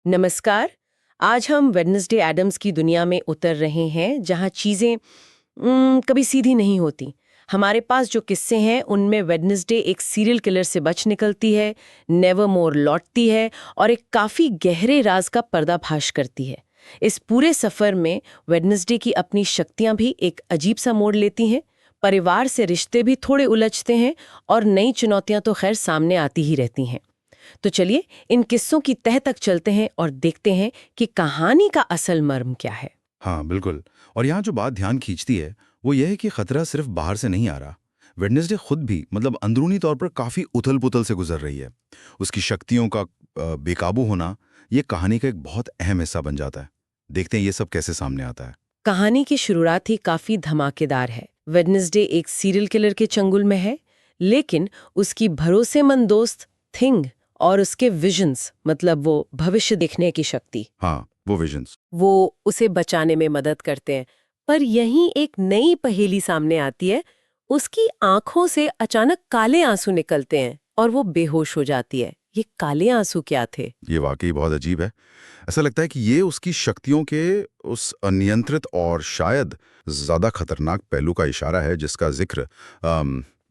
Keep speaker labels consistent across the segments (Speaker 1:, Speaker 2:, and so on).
Speaker 1: नमस्कार। आज हम वेडनेसडे एडम्स की दुनिया में उतर रहे हैं जहां चीजें कभी सीधी नहीं होती। हमारे पास जो किस्से हैं उनमें वेडनेसडे एक सीरियल किलर से बच निकलती है, नेवरमोर लौटती है और एक काफी गहरे राज का पर्दाफाश करती है। इस पूरे सफर में वेडनेसडे की अपनी शक्तियां भी एक अजीब सा मोड़ लेती हैं, परिवार से रिश्ते भी थोड़े उलझते हैं और नई चुनौतियां तो खैर सामने आती ही रहती हैं। तो चलिए इन किस्सों की तह तक चलते हैं और देखते हैं कि कहानी का असल मर्म क्या है।
Speaker 2: हाँ बिल्कुल। और यहाँ जो बात ध्यान खींचती है वो यह है कि खतरा सिर्फ बाहर से नहीं आ रहा। वेडनेसडे खुद भी अंदरूनी तौर पर काफी उथल पुथल से गुजर रही है। उसकी शक्तियों का बेकाबू होना ये कहानी का एक बहुत अहम हिस्सा बन जाता है। देखते हैं ये सब कैसे सामने आता है।
Speaker 1: कहानी की शुरुआत ही काफी धमाकेदार है। वेडनेसडे एक सीरियल किलर के चंगुल में है, लेकिन उसकी भरोसेमंद दोस्त थिंग और उसके विजन्स, मतलब वो भविष्य देखने की शक्ति,
Speaker 2: हाँ वो विजन्स।
Speaker 1: वो उसे बचाने में मदद करते हैं। पर यहीं एक नई पहेली सामने आती है। उसकी आंखों से अचानक काले आंसू निकलते हैं और वो बेहोश हो जाती है। ये काले आंसू क्या थे?
Speaker 2: ये वाकई बहुत अजीब है। ऐसा लगता है कि ये उसकी शक्तियों के उस अनियंत्रित और शायद ज्यादा खतरनाक पहलू का इशारा है जिसका जिक्र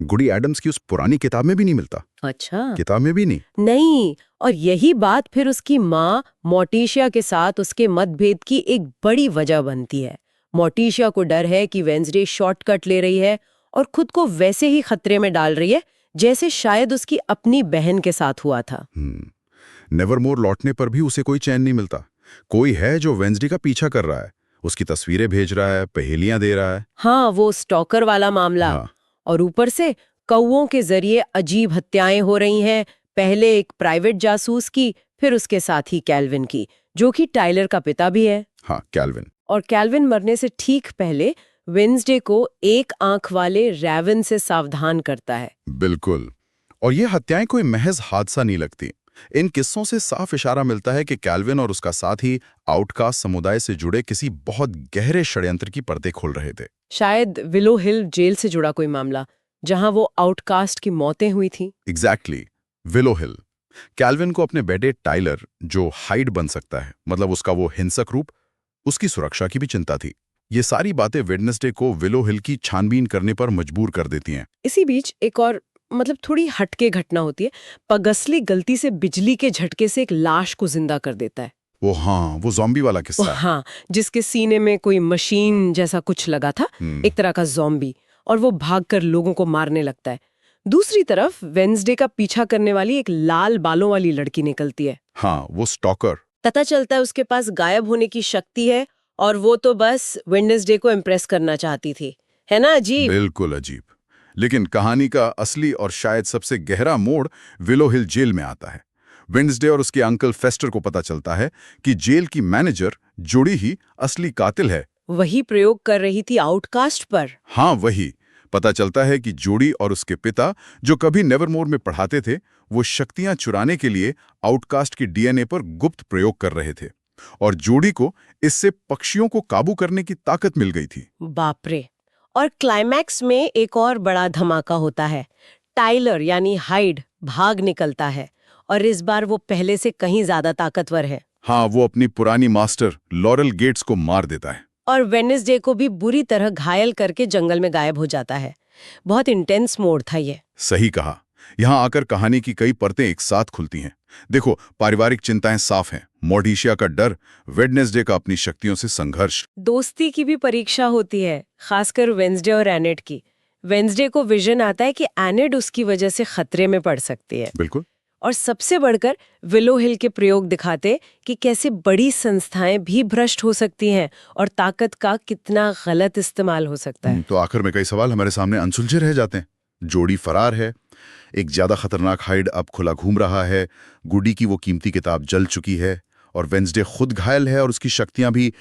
Speaker 2: गुडी एडम्स की उस पुरानी किताब में भी नहीं मिलता।
Speaker 1: अच्छा।
Speaker 2: किताब में भी नहीं।
Speaker 1: नहीं, और यही बात फिर उसकी माँ मोर्टिशिया के साथ उसके मतभेद की एक बड़ी वजह बनती है। मोर्टिशिया को डर है कि वेंसडे शॉर्टकट ले रही है और खुद को वैसे ही खतरे में डाल रही है जैसे शायद उसकी अपनी बहन के साथ हुआ था।
Speaker 2: नेवरमोर लौटने पर भी उसे कोई चैन नहीं मिलता। कोई है जो वेंसडे का पीछा कर रहा है, उसकी तस्वीरें भेज रहा है, पहेलियां दे रहा है।
Speaker 1: हाँ, वो स्टॉकर वाला मामला।
Speaker 2: हाँ।
Speaker 1: और ऊपर से कौओं के जरिए अजीब हत्याएं हो रही हैं। पहले एक प्राइवेट जासूस की, फिर उसके साथी कैल्विन की, जो कि टाइलर का पिता भी है।
Speaker 2: हाँ कैल्विन।
Speaker 1: और कैल्विन मरने से ठीक पहले वेंसडे को एक आंख वाले रैवन से सावधान करता है।
Speaker 2: बिल्कुल। और ये हत्याएं कोई महज हादसा नहीं लगती। इन किस्सों से साफ इशारा मिलता है कि कैल्विन और उसका साथी आउटकास्ट समुदाय से जुड़े किसी बहुत गहरे षड्यंत्र की पर्दे खोल रहे थे।
Speaker 1: शायद विलो हिल जेल से जुड़ा कोई मामला, जहां वो आउटकास्ट की मौतें हुई थी।
Speaker 2: एग्जैक्टली। विलो हिल। कैल्विन को अपने बेटे टाइलर, जो हाइड बन सकता है, उसका वो हिंसक रूप, उसकी सुरक्षा की भी चिंता थी। ये सारी बातें वेडनेसडे को विलो हिल की छानबीन करने पर मजबूर कर देती हैं।
Speaker 1: इसी बीच एक और थोड़ी हटके घटना होती है। पगसली गलती से बिजली के झटके से एक लाश को जिंदा कर देता है।
Speaker 2: वो ज़ॉम्बी वाला किस्सा है।
Speaker 1: हाँ, जिसके सीने में कोई मशीन जैसा कुछ लगा था, एक तरह का ज़ॉम्बी, और वो भागकर लोगों को मारने लगता है। दूसरी तरफ वेंसडे का पीछा करने वाली एक लाल बालों वाली लड़की निकलती है।
Speaker 2: हाँ, वो स्टॉकर।
Speaker 1: पता चलता है उसके पास गायब होने की शक्ति है और वो तो बस वेडनेसडे को इम्प्रेस करना चाहती थी। है ना अजीब?
Speaker 2: बिल्कुल अजीब। लेकिन कहानी का असली और शायद सबसे गहरा मोड़ विलो हिल जेल में आता है। वेडनेसडे और उसके अंकल फेस्टर को पता चलता है कि जेल की मैनेजर जोडी ही असली कातिल है।
Speaker 1: वही प्रयोग कर रही थी आउटकास्ट पर।
Speaker 2: हाँ वही। पता चलता है कि जोडी और उसके पिता, जो कभी नेवरमोर में पढ़ाते थे, वो शक्तियां चुराने के लिए आउटकास्ट की डीएनए पर गुप्त प्रयोग कर रहे थे। और जोडी को इससे पक्षियों को काबू करने की ताकत मिल गई थी।
Speaker 1: बाप रे। और क्लाइमैक्स में एक और बड़ा धमाका होता है। टाइलर यानी हाइड भाग निकलता है और इस बार वो पहले से कहीं ज्यादा ताकतवर है।
Speaker 2: हाँ, वो अपनी पुरानी मास्टर लॉरेल गेट्स को मार देता है
Speaker 1: और वेडनेसडे को भी बुरी तरह घायल करके जंगल में गायब हो जाता है। बहुत इंटेंस मोड था ये।
Speaker 2: सही कहा। यहाँ आकर कहानी की कई परतें एक साथ खुलती हैं। देखो, पारिवारिक चिंताएं साफ हैं, मोर्टिशिया का डर, वेडनेसडे का अपनी शक्तियों से संघर्ष,
Speaker 1: दोस्ती की भी परीक्षा होती है, खासकर वेंसडे और एनेट की। वेंसडे को विजन आता है कि एनेट उसकी वजह से खतरे में पड़ सकती है।
Speaker 2: बिल्कुल।
Speaker 1: और सबसे बढ़कर विलो हिल के प्रयोग दिखाते कि कैसे बड़ी संस्थाएं भी भ्रष्ट हो सकती हैं और ताकत का कितना गलत इस्तेमाल हो सकता है।
Speaker 2: तो आखिर में कई सवाल हमारे सामने अनसुलझे रह जाते हैं। जोडी फरार है, एक ज्यादा खतरनाक हाइड अब खुला घूम रहा है, गुडी की वो कीमती किताब जल चुकी है, और वेंसडे खुद घायल है और उसकी शक्तियां भी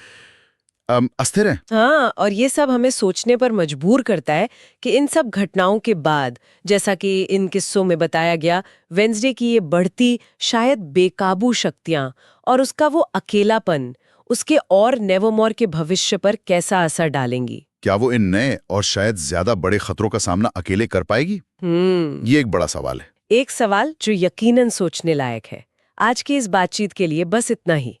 Speaker 2: अस्थिर हैं।
Speaker 1: हाँ, और ये सब हमें सोचने पर मजबूर करता है कि इन सब घटनाओं के बाद, जैसा कि इन किस्सों में बताया गया, वेंसडे की ये बढ़ती शायद बेकाबू शक्तियां और उसका वो अकेलापन उसके और नेवरमोर के भविष्य पर कैसा असर डालेंगी।
Speaker 2: क्या वो इन नए और शायद ज्यादा बड़े खतरों का सामना अकेले कर पाएगी? ये एक बड़ा सवाल है।
Speaker 1: एक सवाल जो यकीनन सोचने लायक है। आज की इस बातचीत के लिए बस इतना ही।